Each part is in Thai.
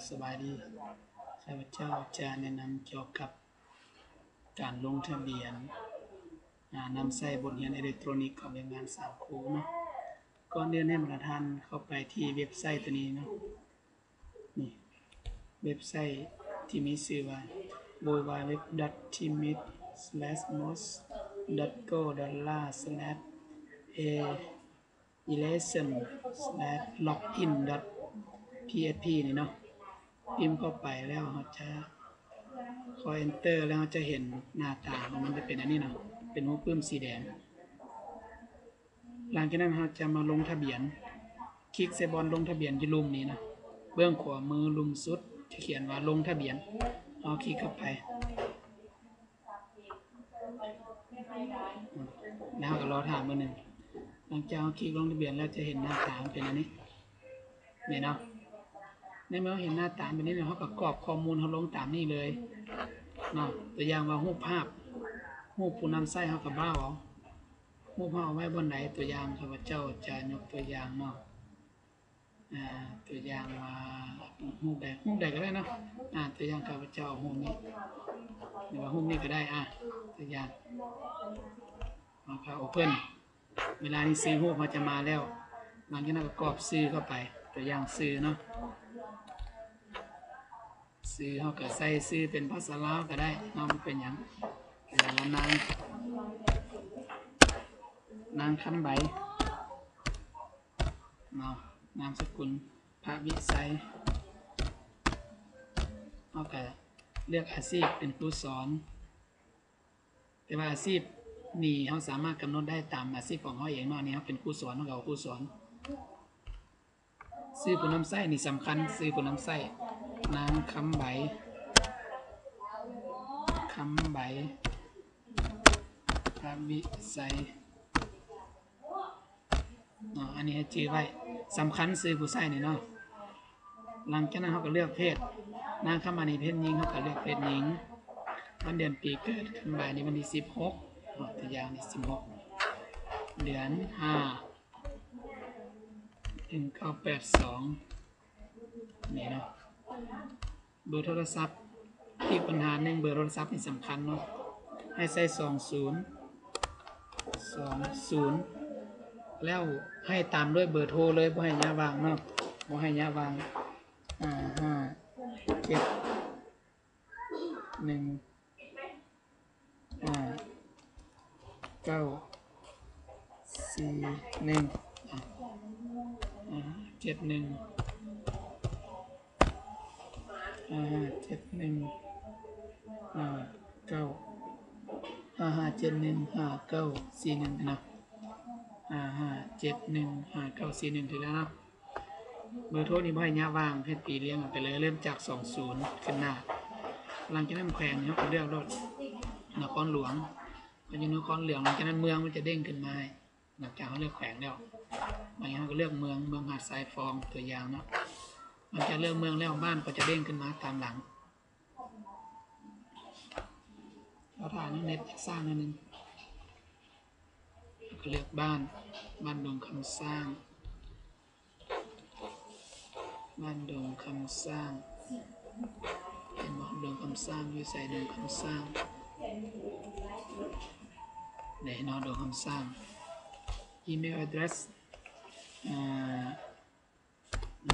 สบายดีข้าพเจ้าจะแนะนำเกี่ยวกับการลงทะเบียนนำใช้บทเรียนอิเล็กทรอนิกส์ของโรงงานสามครูเนาะก่อนอื่นให้ท่านเข้าไปที่เว็บไซต์ตัวนี้เนาะนี่เว็บไซต์ที่มีชื่อว่า www.timid/mos.go.la/election/login.php นี่เนาะพิมพ์เข้าไปแล้วเราจะคอย enter แล้วเราจะเห็นหน้าตาของมันจะเป็นอันนี้เนาะเป็นหัวปื้มสีแดงหลังจากนั้นเราจะมาลงทะเบียนคลิกใส่บอลลงทะเบียนที่ลุ่มนี้นะเบื้องขวามือลุ่มสุดจะเขียนว่าลงทะเบียนเอาคลิกเข้าไปแล้วก็รอถามเบอร์หนึ่งหลังจากคลิกลงทะเบียนแล้วจะเห็นหน้าตาเป็นอันนี้นี่เนาะในเมื่อเห็นหน้าตาแบบนี้เราก็กรอกข้อมูลเขาลงตามนี้เลยเนาะตัวอย่างว่ารูปภาพรูปผู้นำไส้เขากับบ้าเอารูปเขาเอาไว้บนไหนตัวอย่างข้าพเจ้าจะยกตัวอย่างเนาะตัวอย่างว่ารูปใดก็ได้เนาะตัวอย่างข้าพเจ้ารูปนี้หรือว่ารูปนี้ก็ได้ตัวอย่างเอาค่ะ Open เวลานี้ซื้อรูปเขาจะมาแล้วหลังจากนั้นก็กรอกซื้อเข้าไปตัวอย่างซื้อเนาะซื้อเขาก็ใส่ซื้อเป็นภาษาลาวก็ได้เนาะมันเป็นอย่างแล้วนางคำใบเนาะนามสกุลพระวิสัยเขาก็เลือกอาชีพเป็นครูสอนแต่ว่าอาชีพนี่เขาสามารถกำหนดได้ตามอาชีพของเขาเองเนาะนี่เขาเป็นครูสอนเขาครูสอนซื้อผู้นำไส้นี่สำคัญซื้อผู้นำไส้นางคำใบพระวิสัยอันนี้ให้ชื่อไว้สำคัญซื้อผู้ไส้นี่เนาะหลังจากนั้นเขาก็เลือกเพศนางคำใบนี่เพศหญิงเขาก็เลือกเพศหญิงวันเดือนปีเกิดคำใบนี่วันที่16ตัวอย่างนี่16เดือน51982นี่เนาะเบอร์โทรศัพท์ที่ปัญหาหนึ่งเบอร์โทรศัพท์นี่สำคัญเนาะให้ใส่20แล้วให้ตามด้วยเบอร์โทรเลยบ่ให้ยะวางเนาะบ่ให้ยะวาง5571715941นะ55715941ถึงแล้วเนาะเบอร์โทรนี่บ่ให้ยะวางให้ตีเรียงไปเลยเริ่มจาก20ขึ้นหน้าหลังจากนั้นแขวงเนาะก็เลือกรถนครหลวงก็อยู่นครหลวงหลังจากนั้นเมืองมันจะเด้งขึ้นมาหลังจากเขาเลือกแขวงแล้วบางอย่างก็เลือกเมืองหาดทรายฟองตัวอย่างเนาะมันจะเลือกเมืองแล้วบ้านก็จะเด้งขึ้นมาตามหลังเราถ่ายเน็ตสร้างนิดนึงก็เลือกบ้านดงคำสร้างดงคำสร้างเห็นบอกดงคำสร้างอยู่ใส่ดงคำสร้างไหนเนาะดงคำสร้างอีเมล address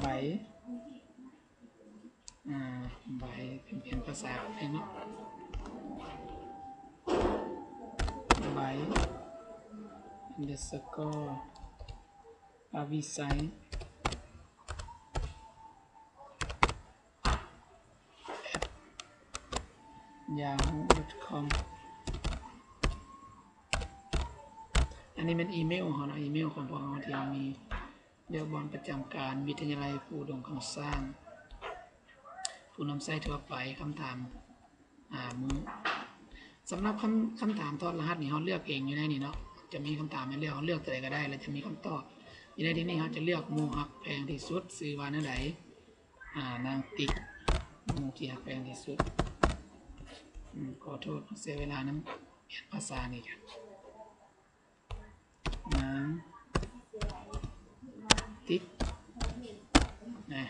ใบเป็นภาษาไทยเนาะใบ_พระวิสัยyahoo.com อันนี้เป็นอีเมลของเราอีเมลของพวกเราที่มีเรียกบอลประจำการวิทยาลัยผู้ดงคำสร้างผู้นำไส้ทั่วไปคำถามมือสำหรับคำถามทอดรหัสนี่เขาเลือกเองอยู่ในนี่เนาะจะมีคำถามให้เลือกเขาเลือกตัวไหนก็ได้แล้วจะมีคำตอบอยู่ในที่นี้เขาจะเลือกหมู่ฮักแพงที่สุดซื้อว่านั่นไหนนางติ๊กหมู่ที่ฮักแพงที่สุดขอโทษเสียเวลานั้นเปลี่ยนภาษานี่กันนาง ติ๊กนะ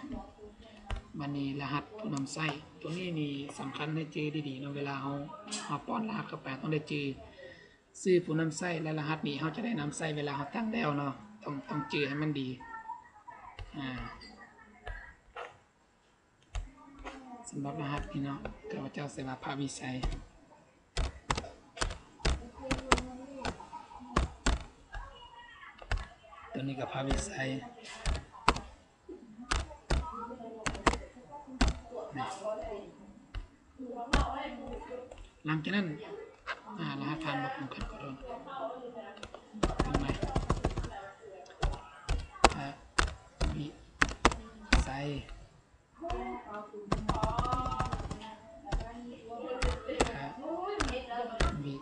มันนี่รหัสผู้นำไส้ตัวนี้นี่สำคัญให้เจอดีๆเนาะเวลาเราป้อนรหัสเข้าไปต้องได้เจอชื่อผู้นำไส้และรหัสนี้เขาจะได้นำไส้เวลาเขาตั้งแล้วเนาะต้องเจอให้มันดีสำหรับรหัสนี้เนาะข้าพเจ้าเสวาภาวิสัยตัวนี้กับภาวิสัยหลังจากนั้นรหัสผ่านบอกกันก่อนถึงไหมวิสัยวิ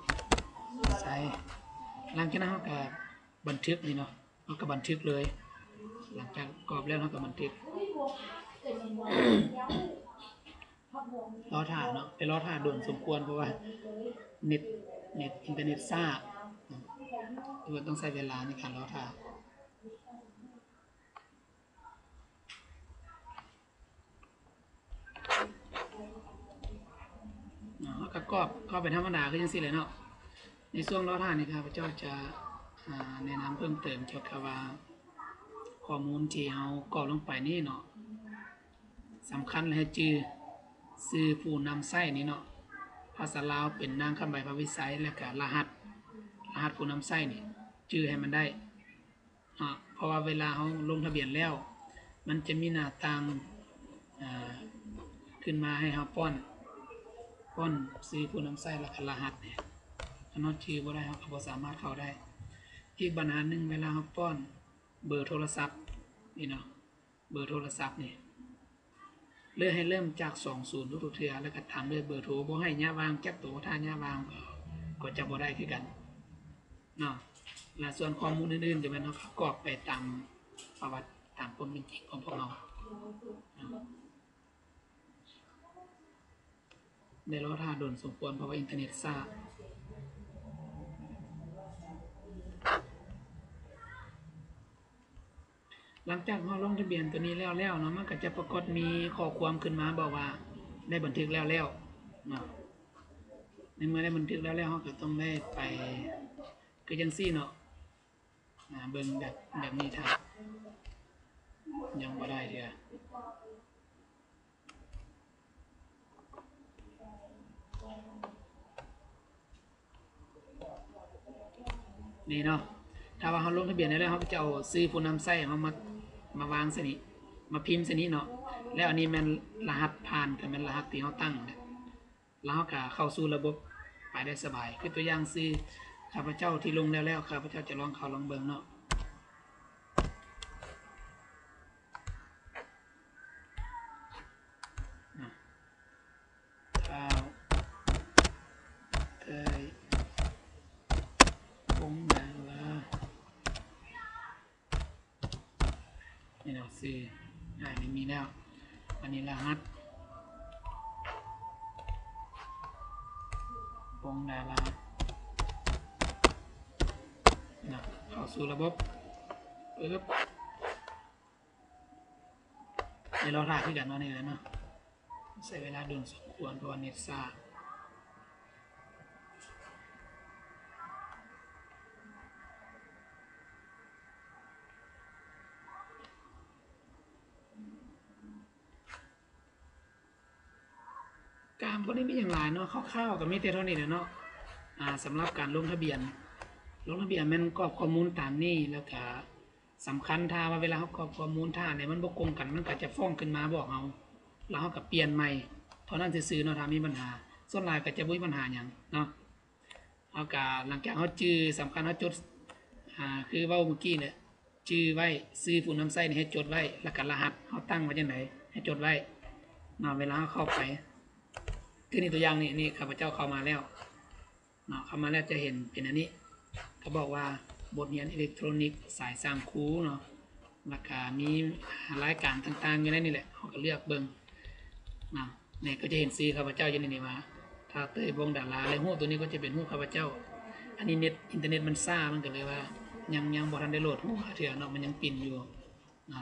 สัยหลังจากนั้นเขาก็บันทึกนี่เนาะเขาก็บันทึกเลยหลังจากกรอบแล้วเขาก็บันทึกรอถ่าเนาะไปรอถ่าด่วนสมควรเพราะว่าเน็ตอินเทอร์เน็ตซ่าต้องใช้เวลาในการรอถ่าก็เป็นธรรมดาคือยังสิเลยเนาะในช่วงรอถ่านี่ครับพระเจ้าจะแนะนำเพิ่มเติมเกี่ยวกับว่าข้อมูลที่เรากรอกลงไปนี่เนาะสำคัญเลยชื่อผู้นำไส้นี่เนาะภาษาลาวเป็นนางคำใบภาวิสัยและก็รหัสผู้นำไส้นี่ชื่อให้มันได้เพราะว่าเวลาเขาลงทะเบียนแล้วมันจะมีหน้าต่างขึ้นมาให้เขาป้อนชื่อผู้นำไส้และก็รหัสเนี่ยถ้าเขาชื่อบ่ได้เขาก็บ่สามารถเข้าได้อีกปัญหาหนึ่งเวลาเขาป้อนเบอร์โทรศัพท์นี่เนาะเบอร์โทรศัพท์นี่เลือกให้เริ่มจาก20ทุกเทื่อแล้วก็ตามด้วยเบอร์โทรบ่ให้ย่าวางจับตัวถ้าย่าวางก็จะบ่ได้คือกันเนาะและส่วนข้อมูลอื่นๆจะเป็นประกอบไปตามประวัติตามความเป็นจริงของพวกเราได้รอท่าโดนสมควรเพราะว่าอินเทอร์เน็ตซ่าหลังจากเราลงทะเบียนตัวนี้แล้วเนาะมันก็จะปรากฏมีข้อความขึ้นมาบอกว่าได้บันทึกแล้วเนาะในเมื่อได้บันทึกแล้วเราก็ต้องได้ไปคือจังซี่เนาะเบิ่งแบบนี้ถ้ายังบ่ได้เด้อนี่เนาะถ้าว่าเขาลงทะเบียนแล้วเขาจะเอาซื้อผู้นำไส้มาวางซะนี่มาพิมพ์ซะนี่เนาะแล้วอันนี้มันรหัสผ่านกับมันรหัสที่เขาตั้งแล้วเขาก็เข้าสู่ระบบไปได้สบายคือตัวอย่างซื้อข้าพเจ้าที่ลงแล้วข้าพเจ้าจะลองเข้าลองเบิ่งเนาะเคยคงนางละนี่เนาะซื้อไม่มีแล้วอันนี้รหัสปงดาราเข้าสู่ระบบปึ๊บเดี๋ยวเราถ่ายขึ้นกันเนาะนี่เลยเนาะใช้เวลาโดนสมควรเพราะว่าเน็ตซ่าการพวกนี้มีอย่างไรเนาะคร่าวๆกับมีแต่เท่านี้เนาะสำหรับการลงทะเบียนมันกรอกข้อมูลตามนี้แล้วก็สำคัญถ้าว่าเวลาเขากรอกข้อมูลถ้าไหนมันบกตรงกันมันก็จะฟ้องขึ้นมาบอกเอาแล้วเขาก็เปลี่ยนใหม่เท่านั้นซื่อๆเนาะถ้ามีปัญหาส่วนหลายก็จะบ่มีปัญหาอย่างเนาะเอาก็หลังจากเขาจื้อสำคัญเขาจดคือเว้าเมื่อกี้เนี่ยจื้อไว้ซื้อผู้นำไส้ให้จดไว้แล้วก็รหัสเขาตั้งไว้จังไดให้จดไว้เนาะเวลาเขาเข้าไปคือนี่ตัวอย่างนี่ข้าพเจ้าเข้ามาแล้วเนาะเข้ามาแล้วจะเห็นเป็นอันนี้เขาบอกว่าบทเรียนอิเล็กทรอนิกส์สายสร้างครูเนาะราคามีรายการต่างๆอยู่ในนี่แหละเขาก็เลือกเบิ่งเนาะเนี่ยก็จะเห็นซีข้าพเจ้าอยู่ในนี้มาถ้าเตยบงดาราอะไรหู้ตัวนี้ก็จะเป็นหู้ข้าพเจ้าอันนี้อินเทอร์เน็ตมันซ่ามันก็เลยว่ายังบ่ทันได้โหลดหู้เถื่อเนาะมันยังปิ่นอยู่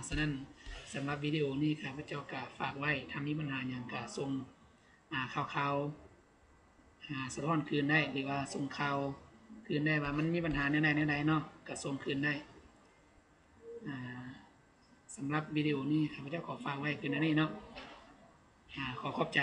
ฉะนั้นสำหรับวิดีโอนี้ข้าพเจ้าก็ฝากไว้ถ้ามีปัญหาอย่างก็ส่งข่าวสะท้อนคืนได้หรือว่าส่งข่าวคืนได้ว่ามันมีปัญหาในใดเนาะก็ส่งคืนได้สำหรับวิดีโอนี้ข้าพเจ้าขอฝากไว้คืนนี้เนาะขอขอบใจ